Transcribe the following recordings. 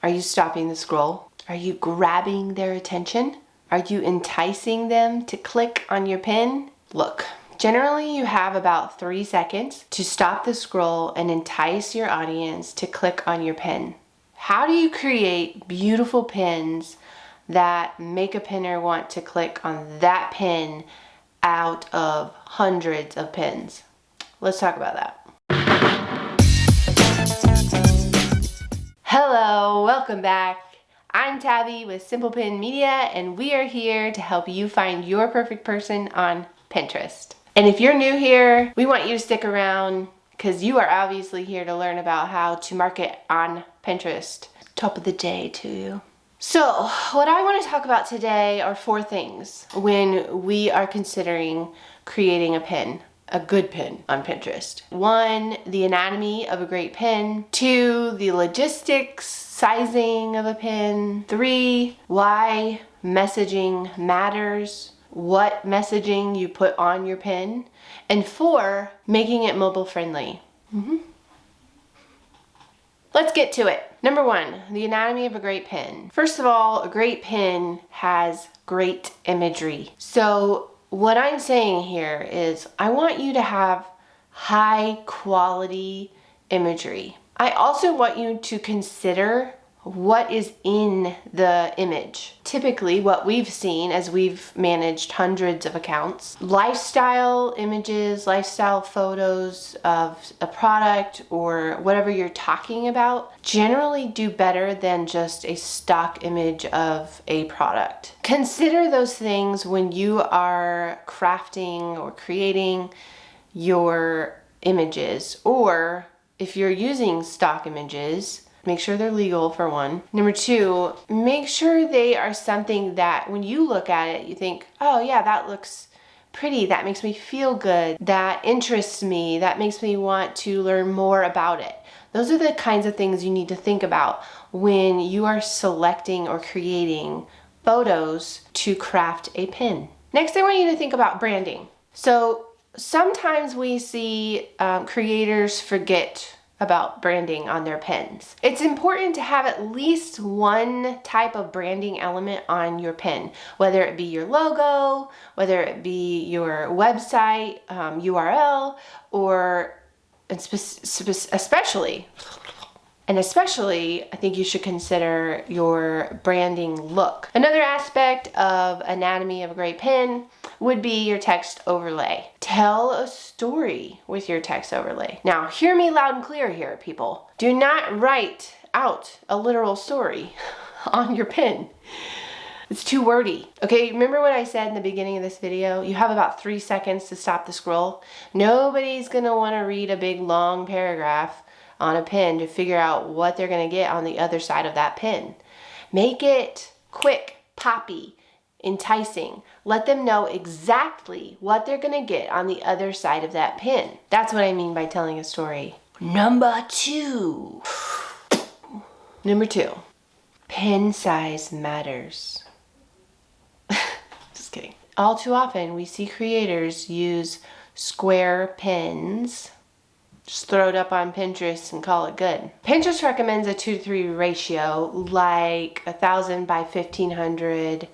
Are you stopping the scroll? Are you grabbing their attention? Are you enticing them to click on your pin? Look, generally you have about 3 seconds to stop the scroll and entice your audience to click on your pin. How do you create beautiful pins that make a pinner want to click on that pin out of hundreds of pins? Let's talk about that. Hello, welcome back. I'm Tabby with Simple Pin Media, and we are here to help you find your perfect person on Pinterest. And if you're new here, we want you to stick around because you are obviously here to learn about how to market on Pinterest. Top of the day to you. So, what I want to talk about today are 4 things when we are considering creating a pin. A good pin on Pinterest. 1, the anatomy of a great pin. 2, the logistics, sizing of a pin. 3, why messaging matters. What messaging you put on your pin. And 4, making it mobile friendly. Let's get to it. Number 1, the anatomy of a great pin. First of all, a great pin has great imagery. So what I'm saying here is I want you to have high quality imagery. I also want you to consider what is in the image. Typically, what we've seen as we've managed hundreds of accounts, lifestyle images, lifestyle photos of a product or whatever you're talking about generally do better than just a stock image of a product. Consider those things when you are crafting or creating your images, or if you're using stock images, make sure they're legal for 1. Number 2, make sure they are something that when you look at it, you think, oh yeah, that looks pretty, that makes me feel good, that interests me, that makes me want to learn more about it. Those are the kinds of things you need to think about when you are selecting or creating photos to craft a pin. Next, I want you to think about branding. So sometimes we see creators forget about branding on their pins. It's important to have at least one type of branding element on your pin, whether it be your logo, whether it be your website URL, or especially, I think you should consider your branding look. Another aspect of anatomy of a great pin would be your text overlay. Tell a story with your text overlay. Now, hear me loud and clear here, people. Do not write out a literal story on your pin. It's too wordy. Okay, remember what I said in the beginning of this video? You have about 3 seconds to stop the scroll. Nobody's gonna wanna read a big long paragraph on a pin to figure out what they're gonna get on the other side of that pin. Make it quick, poppy, enticing. Let them know exactly what they're gonna get on the other side of that pin. That's what I mean by telling a story. Number 2, pin size matters. Just kidding. All too often we see creators use square pins. Just throw it up on Pinterest and call it good. Pinterest recommends a 2-to-3 ratio, like 1,000 by 1,500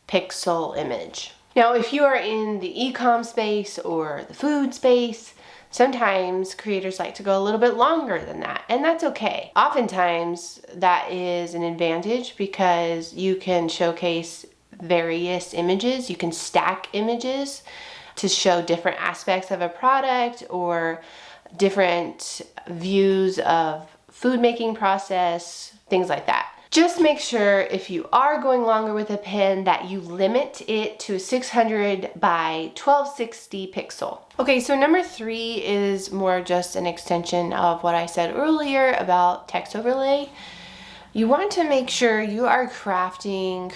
pixel image. Now, if you are in the e-com space or the food space, sometimes creators like to go a little bit longer than that, and that's okay. Oftentimes, that is an advantage because you can showcase various images. You can stack images to show different aspects of a product or different views of food making process, things like that. Just make sure if you are going longer with a pin that you limit it to 600 by 1260 pixel. Okay, so number 3 is more just an extension of what I said earlier about text overlay. You want to make sure you are creating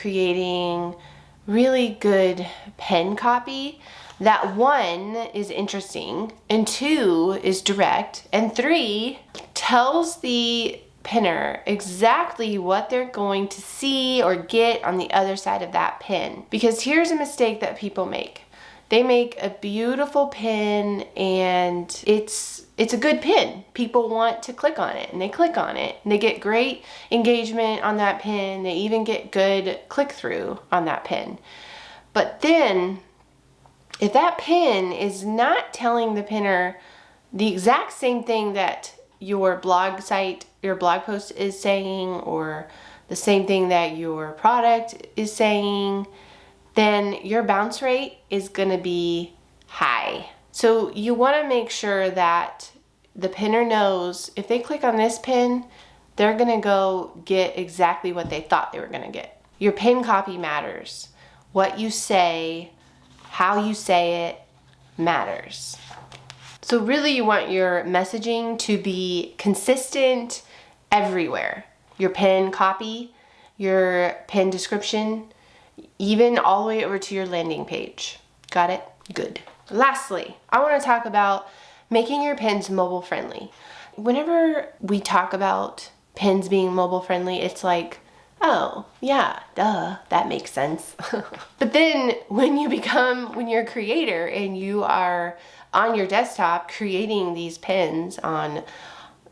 really good pen copy that 1 is interesting, and 2 is direct, and 3 tells the pinner exactly what they're going to see or get on the other side of that pin. Because here's a mistake that people make. They make a beautiful pin, and it's a good pin. People want to click on it, and they click on it, and they get great engagement on that pin. They even get good click-through on that pin. But then, if that pin is not telling the pinner the exact same thing that your blog site, your blog post is saying, or the same thing that your product is saying, then your bounce rate is gonna be high. So you wanna make sure that the pinner knows if they click on this pin, they're gonna go get exactly what they thought they were gonna get. Your pin copy matters. What you say, how you say it matters. So really you want your messaging to be consistent everywhere. Your pin copy, your pin description, even all the way over to your landing page. Got it? Good. Lastly, I want to talk about making your pins mobile friendly. Whenever we talk about pins being mobile friendly, it's like, oh, yeah, duh, that makes sense. But then when you're a creator and you are on your desktop creating these pins on,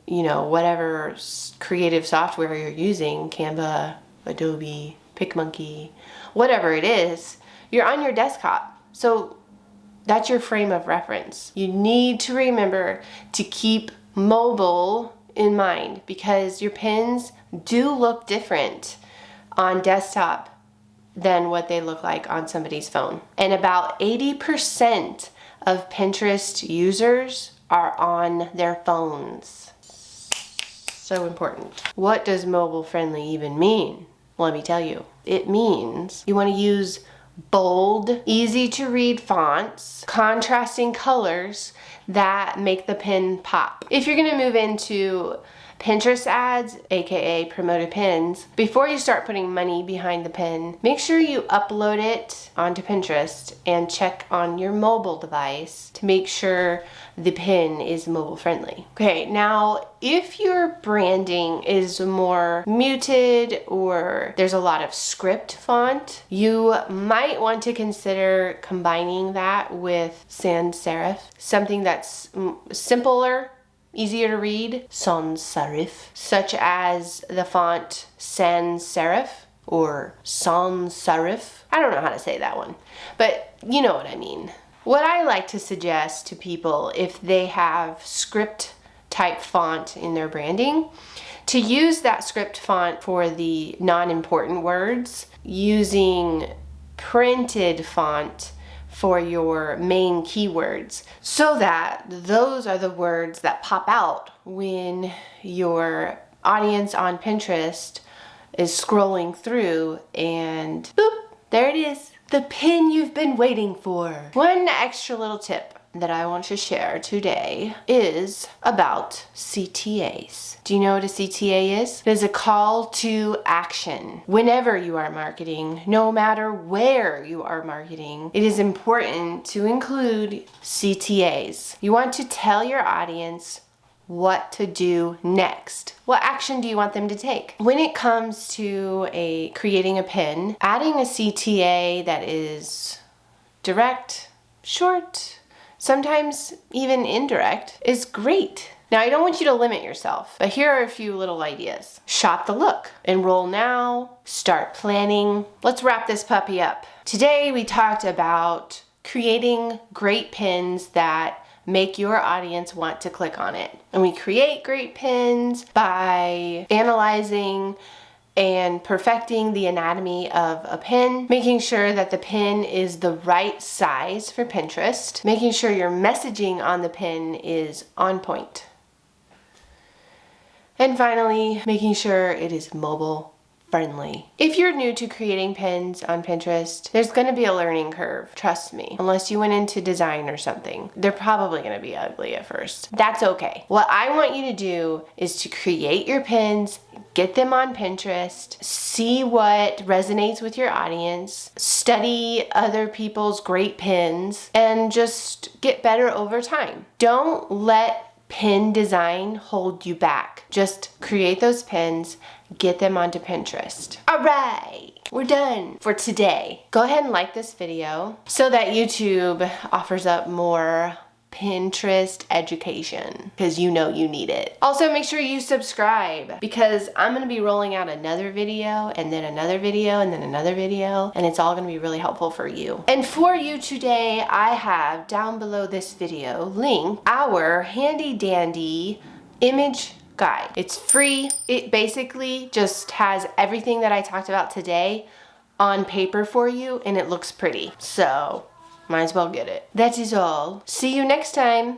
whatever creative software you're using, Canva, Adobe, PicMonkey, whatever it is, you're on your desktop. So that's your frame of reference. You need to remember to keep mobile in mind, because your pins do look different on desktop than what they look like on somebody's phone. And about 80% of Pinterest users are on their phones. So important. What does mobile friendly even mean? Let me tell you. It means you want to use bold, easy to read fonts, contrasting colors that make the pin pop. If you're going to move into Pinterest ads, aka promoted pins, before you start putting money behind the pin, make sure you upload it onto Pinterest and check on your mobile device to make sure the pin is mobile friendly. Okay, now if your branding is more muted or there's a lot of script font, you might want to consider combining that with sans serif, something that's simpler, easier to read, sans serif, such as the font sans serif or sans serif. I don't know how to say that one, but you know what I mean. What I like to suggest to people, if they have script type font in their branding, to use that script font for the non-important words, using printed font for your main keywords, so that those are the words that pop out when your audience on Pinterest is scrolling through and boop, there it is, the pin you've been waiting for. One extra little tip that I want to share today is about CTAs. Do you know what a CTA is? It is a call to action. Whenever you are marketing, no matter where you are marketing, it is important to include CTAs. You want to tell your audience what to do next. What action do you want them to take? When it comes to creating a pin, adding a CTA that is direct, short, sometimes even indirect, is great. Now, I don't want you to limit yourself, but here are a few little ideas. Shop the look, enroll now, start planning. Let's wrap this puppy up. Today, we talked about creating great pins that make your audience want to click on it. And we create great pins by analyzing and perfecting the anatomy of a pin, making sure that the pin is the right size for Pinterest, making sure your messaging on the pin is on point. And finally, making sure it is mobile friendly. If you're new to creating pins on Pinterest, there's going to be a learning curve, trust me. Unless you went into design or something, they're probably going to be ugly at first. That's okay. What I want you to do is to create your pins, get them on Pinterest, see what resonates with your audience, study other people's great pins, and just get better over time. Don't let pin design hold you back. Just create those pins, get them onto Pinterest. All right, we're done for today. Go ahead and like this video so that YouTube offers up more Pinterest education, because you know you need it. Also, make sure you subscribe, because I'm going to be rolling out another video and then another video and then another video, and it's all going to be really helpful for you. And for you today, I have down below this video linked our handy dandy image guide. It's free. It basically just has everything that I talked about today on paper for you, and it looks pretty. So might as well get it. That is all. See you next time.